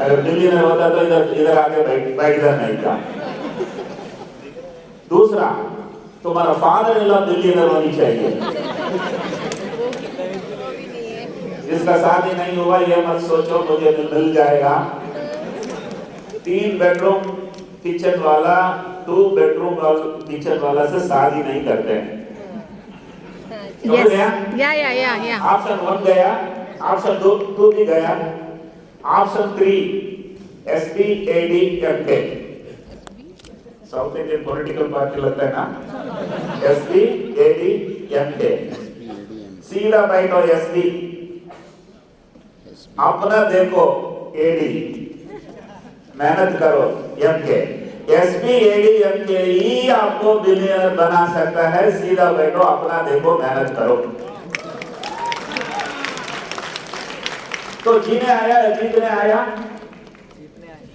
अगर बिलियनर होता तो इधर इधर आके बैठता नहीं था। दूसरा, तुम्हारा फादर इन लॉ बिलियनर होनी चाहिए। जिसका शादी नहीं हुआ ये मत सोचो मुझे मिल जाएगा। 3 बेडरूम किचन वाला 2 बेडरूम किचन वाला से शादी नहीं करते हैं। Yes. Yeah. ऑप्शन 1 गया, ऑप्शन 2 भी गया, option 3 SPADMK। South Indian political party लगता है ना, SPADMK। सीधा बैठो SD, अपना देखो AD, मेहनत करो MK। SPADMK ही आपको बिलियनर बना सकता है। सीधा बैठो, अपना देखो, मेहनत करो। तो जीने आया है, जीतने आया,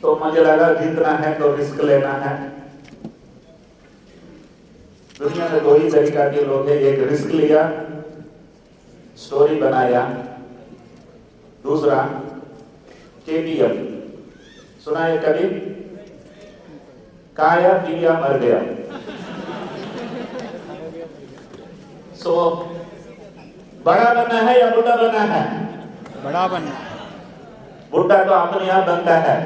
तो मुझे लगा जीतना है तो रिस्क लेना है। दुनिया में 2 ही तरीका के लोग हैं, एक रिस्क लिया, स्टोरी बनाया, दूसरा KBM। सुना है कभी? खाया पिया मर गया। सो बड़ा बनना है या बुढ़ा बनना है? बड़ा बनना। बुढ़ा तो अपने आप बनता है,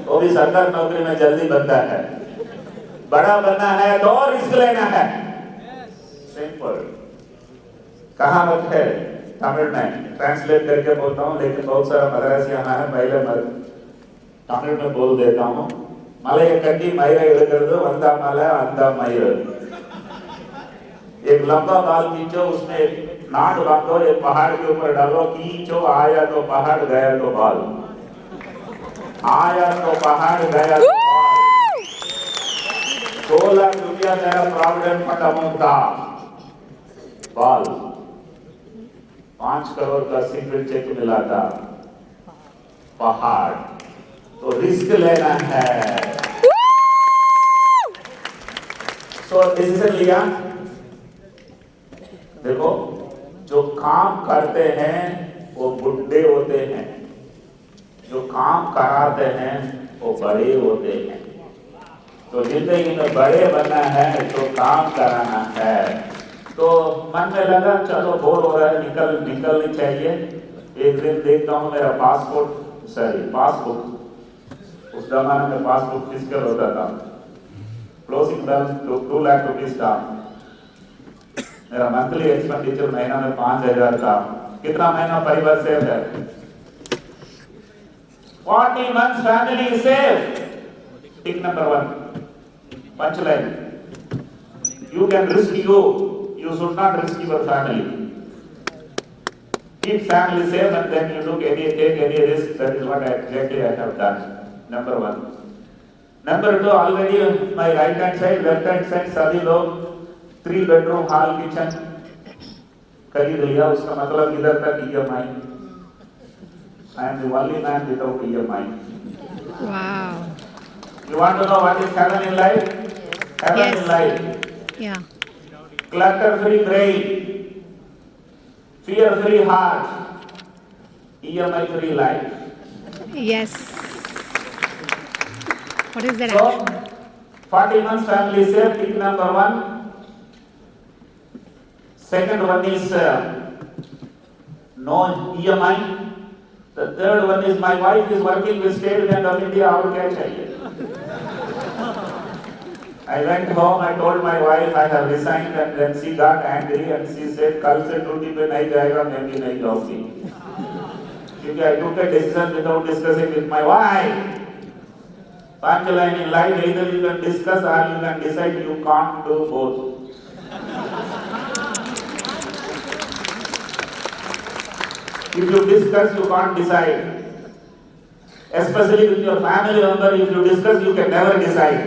वो भी सरकारी नौकरी में जल्दी बनता है। बड़ा बनना है तो रिस्क लेना है। सिंपल कहावत है तमिल में, ट्रांसलेट करके बोलता हूँ, लेकिन बहुत सारा मद्रासी आना है, पहले मैं तमिल में बोल देता हूँ। मलय कटी मयूर इड़क्कறது वंदा मலை अंदा मयूर। एक लंबा बाल खींचो, उसमें नाट बांधो, एक पहाड़ के ऊपर डालो, खींचो, आया तो पहाड़, गया तो बाल, आया तो पहाड़, गया तो बाल। 2 लाख रुपया मेरा प्रोविडेंट फंड अमाउंट था, बाल 5 करोड़ का सिंगल चेक मिला था, पहाड़। तो रिस्क लेना है। सो डिसीजन लिया। देखो, जो काम करते हैं वो बुढ़े होते हैं, जो काम कराते हैं वो बड़े होते हैं। तो जिंदगी में बड़े बनना है तो काम कराना है। तो मन में लगा चलो बोर हो रहा है, निकलनी चाहिए। एक दिन देखता हूँ मेरा पासबुक, उस जमाने में पासबुक फिजिकल होता था, क्लोजिंग बैलेंस 2 लाख रुपीस था। मेरा मंथली एक्सपेंडिचर महीना में 5,000 था। कितना महीना परिवार सेव है? 40 months family is safe. Tick number 1. Punchline. You can risk you should not risk your family. Keep family safe and then you take any risk. That is what exactly I have done. Number 1. Number 2, already my right hand side, left hand side सभी लोग 3 bedroom hall kitchen खरीद लिया। उसका मतलब इधर तक EMI। I am the only man without EMI. Wow. You want to know what is heaven in life? Heaven Yes. in life. Yeah. Clutter-free brain, fear-free heart, EMI-free life. Yes. What is that? So, 40 months family safe, tick number 1. Second one is no EMI. The third one is my wife is working with State Bank of India. और क्या चाहिए? I went home. I told my wife I have resigned, and then she got angry and she said, "कल से duty पे नहीं जाएगा, मैं भी नहीं जाऊँगी." क्योंकि I took a decision without discussing with my wife. Punchline in life: either you can discuss or you can decide. You can't do both. If you discuss, you can't decide. Especially with your family member, if you discuss, you can never decide.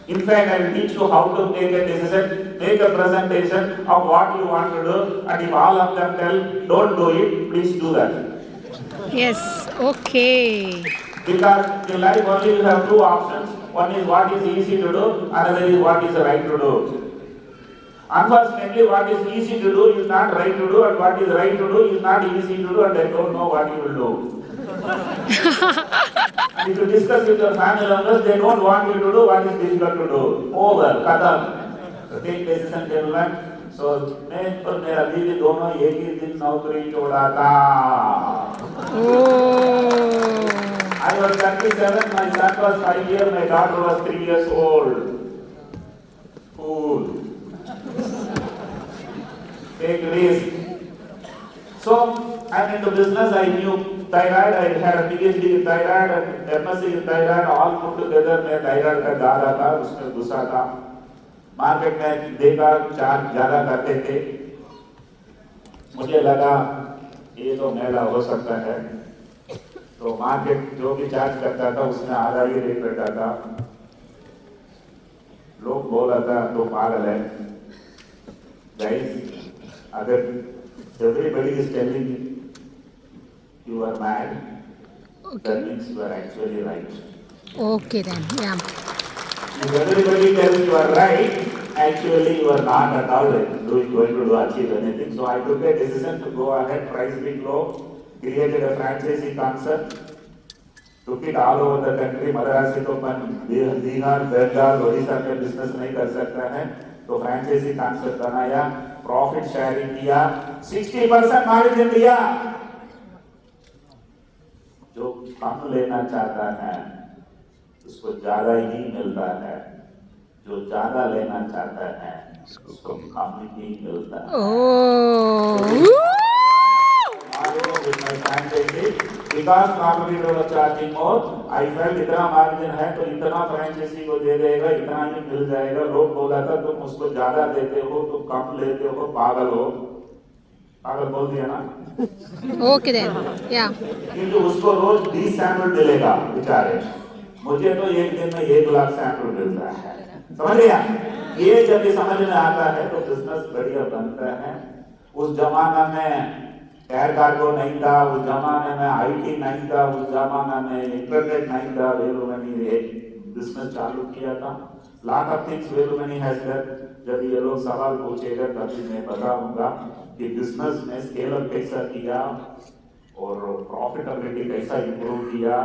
In fact, I will teach you how to make a decision, make a presentation of what you want to do, and if all of them tell, don't do it, please do that. Yes. Okay. Because in life only you have 2 options. One is what is easy to do, another is what is right to do. Unfortunately, what is easy to do is not right to do, and what is right to do is not easy to do, and I don't know what you will do. And if you discuss with your family members, they don't want you to do what is difficult to do. Over, khatam. So take decision, gentlemen. So मैं और मेरा बीवी दोनों एक ही दिन नौकरी छोड़ा था. Oh. I was 37, my son was 5 years, my daughter was 3 years old. Fool. Take risk. So, I'm into business, I knew thyroid, I had a PhD in thyroid and MSc in thyroid, all put together, मैं thyroid का दादा था, उसमें घुसा था. Market में देखा, charge ज़्यादा करते थे. मुझे लगा, ये तो मेरा हो सकता है. तो मार्केट जो भी चार्ज करता था, उसमें आधा ही रेट रहता था. लोग बोला था, तो पागल है. Guys, अगर everybody is telling you are mad, that means you are actually right. Okay then. Yeah. If everybody tells you are right, actually you are not at all going to achieve anything. So I took a decision to go ahead, price big low, created a franchisee concept, took it all over the country. Madras से तो बिहार, बंगाल, ओडिशा में business नहीं कर सकता है, तो franchise concept बनाया, profit sharing किया, 60% मार्जिन दिया. जो कम लेना चाहता है उसको ज्यादा ही मिलता है, जो ज्यादा लेना चाहता है उसको कम ही मिलता है. Oh. With my franchisee, because competitor was charging more, I felt इतना मार्जिन है तो इतना फ्रेंचाइजी को दे देगा, इतना ही मिल जाएगा. लोग बोला था तुम उसको ज्यादा देते हो, तुम कम लेते हो, पागल हो. पागल बोल दिया ना. Okay then. Yeah. क्योंकि उसको रोज 20 सैंपल मिलेगा बेचारे. मुझे तो एक दिन में 1 लाख सैंपल मिलता है. समझ गया? ये जब ये समझ में आता है तो बिजनेस बढ़िया बनता है. उस जमाना में एयर कार्गो नहीं था, उस जमाने में आईटी नहीं था, उस जमाना में इंटरनेट नहीं था. वेलुमनी एक बिजनेस चालू किया था. Lot of things Velumani has done. जब ये लोग सवाल पूछेगा तभी मैं बताऊंगा कि बिजनेस में स्केल अप कैसा किया और प्रॉफिटेबिलिटी कैसा इंप्रूव किया.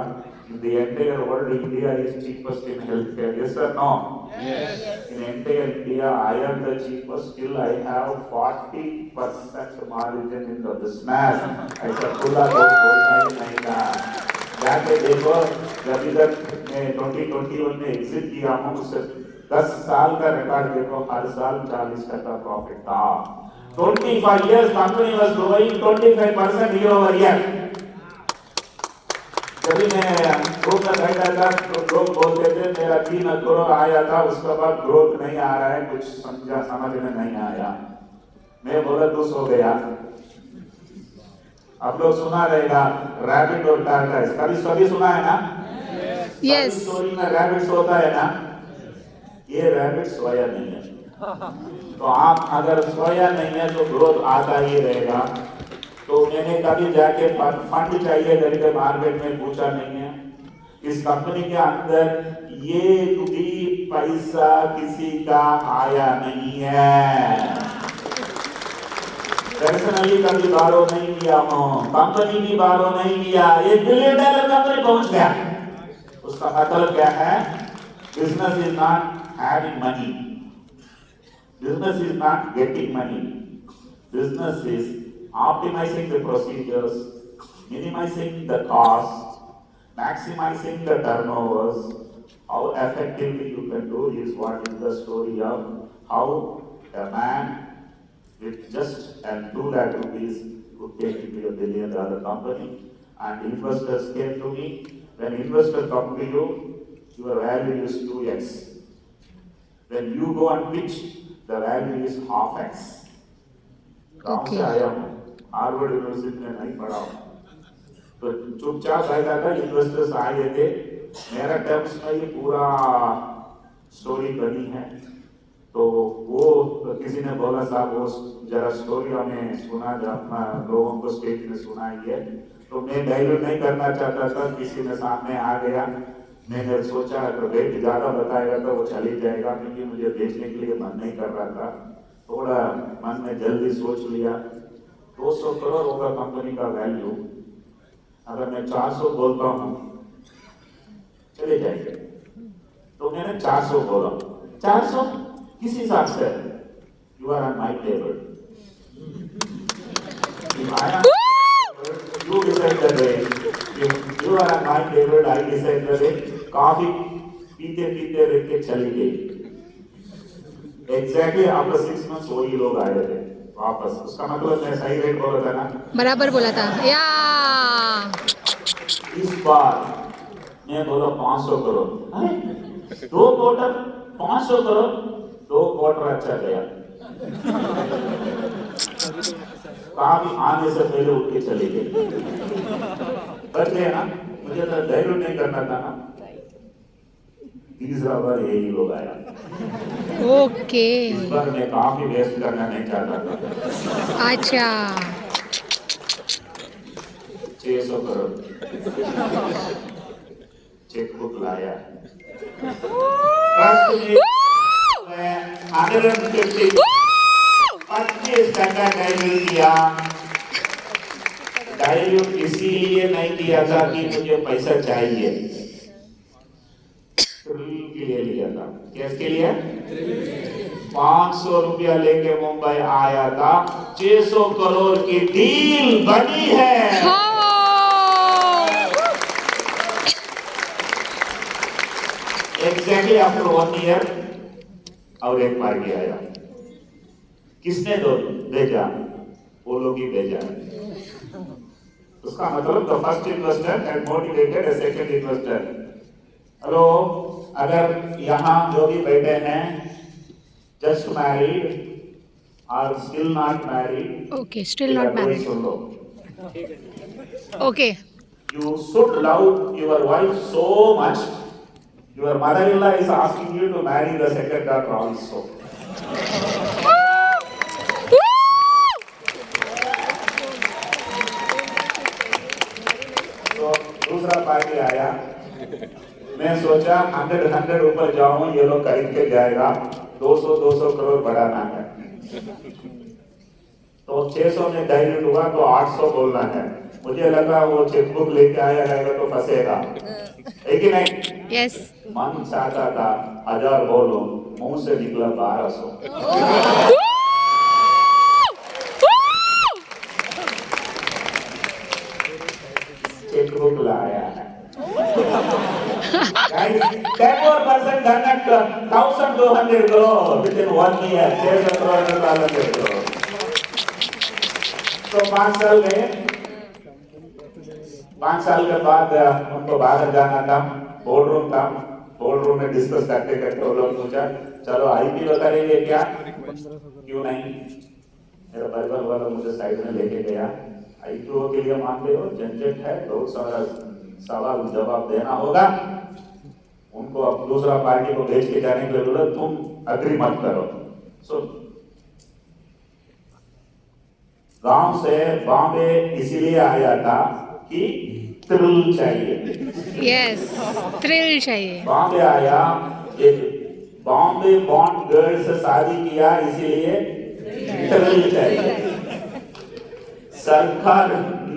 In the entire world, India is cheapest in healthcare. Yes or no? Yes. In entire India, I am the cheapest. Still, I have 40% margin in the business. ऐसा खुला कोई नहीं था. जाके देखो, जब इधर मैं 2021 में एग्जिट किया हूँ, उससे 10 साल का रिकॉर्ड देखो, हर साल 40% प्रॉफिट था. 25 years company was growing 25% year over year. जब मैं ग्रोथ में बैठा था तो लोग बोलते थे मेरा 3 करोड़ आया था, उसके बाद ग्रोथ नहीं आ रहा है, कुछ समझ में नहीं आया. मैं बोला तू सो गया. अब लोग सुना रहेगा रैबिट और टार्टाइस. कभी सुना है ना? Yes. स्टोरी में रैबिट सोता है ना. ये रैबिट सोया नहीं है. तो आप अगर सोया नहीं है तो ग्रोथ आता ही रहेगा. तो मैंने कभी जाके फंड चाहिए करके मार्केट में पूछा नहीं है. इस कंपनी के अंदर ये भी पैसा किसी का आया नहीं है. पर्सनली कभी बारो नहीं किया हूँ, कंपनी भी बारो नहीं किया. $1 बिलियन कंपनी पहुंच गया. उसका मतलब क्या है? Business is not having money, business is not getting money. Business is optimizing the procedures, minimizing the cost, maximizing the turnovers. How effectively you can do is what is the story of how a man with just and 2 lakh rupees could take into a $1 billion company. And investors came to me. When investors come to you, your value is 2x. When you go and pitch, the value is half x. Okay. Harvard university में नहीं पढ़ा हूं, तो चुपचाप बैठा था. Investors आए थे, मेरा टर्म्स में ये पूरा स्टोरी बनी है. तो वो किसी ने बोला साहब वो जरा स्टोरी हमें सुना, अपना लोगों को स्टेज में सुनाइए. तो मैं डाइवर्ट नहीं करना चाहता था. किसी ने सामने आ गया, मैंने सोचा अगर वेट ज्यादा बताएगा तो वो चली जाएगा, क्योंकि मुझे बेचने के लिए मन नहीं कर रहा था. थोड़ा मन में जल्दी सोच लिया 200 करोड़ होगा कंपनी का वैल्यू, अगर मैं 400 बोलता हूँ चले जाएंगे, तो मैंने 400 बोला। 400 किस हिसाब से? You are on my table, you decide the rate. You are on my table, I decide the rate. Coffee पीते पीते रख के चली गई। एग्जैक्टली आफ्टर 6 months वही लोग आए थे वापस। उसका मतलब मैं सही रेट बोला था ना? बराबर बोला था या। इस बार मैं बोला 500 करोड़। 2 क्वार्टर 500 करोड़, 2 क्वार्टर अच्छा गया। काफी आने से पहले उठ के चली गई। बच गए ना, मुझे तो धैर्य नहीं करना था ना। तीसरा बार यही लोग आया। ओके इस बार मैं काफी वेस्ट करना नहीं चाहता था। अच्छा 600 करोड़ चेकबुक लाया। मैं 150 25 टका डाइल्यूट किया। डाइल्यूट इसीलिए नहीं किया था कि मुझे पैसा चाहिए, थ्रिल के लिए लिया था। किसके लिए? 500 रुपया लेके मुंबई आया था। 600 करोड़ की डील बनी है। एग्जैक्टली आफ्टर 1 ईयर और एक पार्टी आया। किसने दो भेजा? वो लोग ही भेजा। उसका मतलब the first investor had motivated a second investor. Hello, अगर यहाँ जो भी बैठे हैं जस्ट मैरिड और still not married, okay still not married soon low. Okay You should love your wife so much. Your mother-in-law is asking you to marry the second daughter also. तो दूसरा party आया। मैं सोचा 100 ऊपर जाऊं, ये लोग खरीद के जाएगा। 200 करोड़ बढ़ाना है, तो 600 में डाइल्यूट हुआ तो 800 बोलना है। मुझे लगा वो चेकबुक लेके आया रहेगा तो फंसेगा, है कि नहीं? यस मन चाहता था 1000 बोलो, मुंह से निकला 1200। चेकबुक लाया है। Guys, 10% done at 1200 crore within 1 year. 600 crore to 1200 crore. तो 5 साल गए। 5 साल के बाद उनको बाहर जाना था, बोर्ड रूम था। बोर्ड रूम में डिस्कस करते करते वो लोग पूछा, चलो आईपीओ करेंगे क्या? क्यों नहीं? मेरा परिवार वाला मुझे साइड में लेके गया। आईपीओ के लिए मानते हो झंझट है, बहुत सारा सवाल जवाब देना होगा। उनको अब दूसरा पार्टी को भेज के जाने के लिए बोला, तुम अग्री मत करो। सो गांव से बॉम्बे इसीलिए आया था कि थ्रिल चाहिए। यस थ्रिल चाहिए। बॉम्बे आया, एक बॉम्बे बॉन्ड गर्ल से शादी किया, इसीलिए थ्रिल चाहिए। सरकार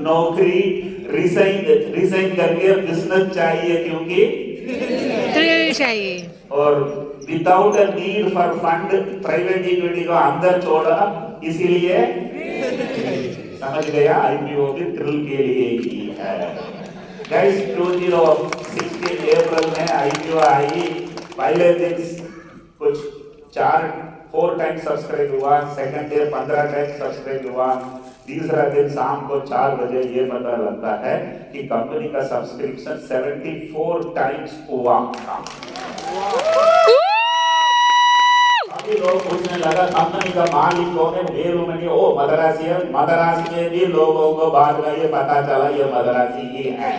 नौकरी रिजाइन करके बिजनेस चाहिए, क्योंकि थ्रिल चाहिए। और without a need for fund private equity को अंदर छोड़ा, इसीलिए समझ गया आईपीओ भी थ्रिल के लिए ही है। गाइस 2016 अप्रैल में आईपीओ आई। पहले दिन कुछ 4 टाइम सब्सक्राइब हुआ, सेकंड डे 15 टाइम सब्सक्राइब हुआ, तीसरा दिन शाम को 4 बजे ये पता लगता है कि कंपनी का सब्सक्रिप्शन 74 टाइम्स हुआ था। अभी लोग पूछने लगा कंपनी का मालिक कौन है? वेलुमणि। ओ मदरासी है। मदरासी में भी लोगों को बाद में ये पता चला ये मदरासी ही है।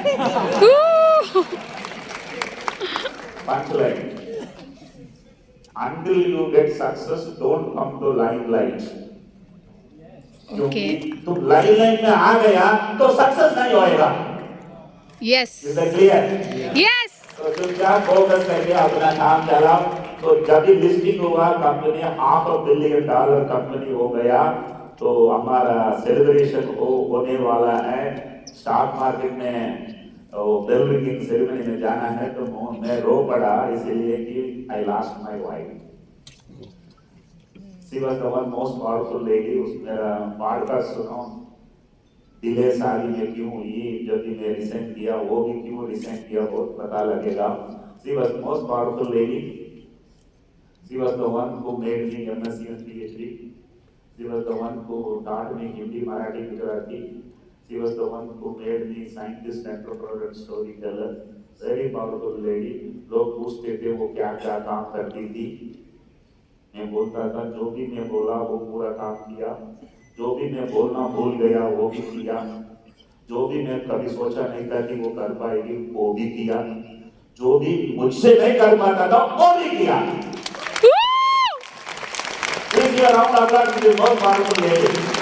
Punchline, until you get success, don't come to limelight. क्योंकि तुम लाइमलाइट में आ गया तो सक्सेस नहीं होएगा। Yes is that clear? Yes तो चुपचाप फोकस करके अपना काम चलाओ। तो जब भी लिस्टिंग हुआ कंपनी $500 million कंपनी हो गया, तो हमारा सेलिब्रेशन होने वाला है स्टॉक मार्केट में। बेल रिंगिंग सेरेमनी में जाना है, तो मैं रो पड़ा इसलिए कि I lost my wife. She was the one most powerful lady. उसमें पॉडकास्ट सुनो, डिले शादी में क्यों हुई, जब भी मैं रिसेंट किया वो भी क्यों रिसेंट किया, बहुत पता लगेगा। She was most powerful lady. She was the one who made me MSc and PhD. She was the one who taught me Hindi, Marathi, Gujarati. She was the one who made me scientist, entrepreneur and storyteller. Very powerful lady. लोग पूछते थे वो क्या क्या काम करती थी, मैं बोलता था जो भी मैं बोला वो पूरा काम किया, जो भी मैं बोलना भूल गया वो भी किया, जो भी मैं कभी सोचा नहीं था कि वो कर पाएगी वो भी किया, जो भी मुझसे नहीं कर पाता था वो भी किया। Please give a round of applause to the most powerful lady.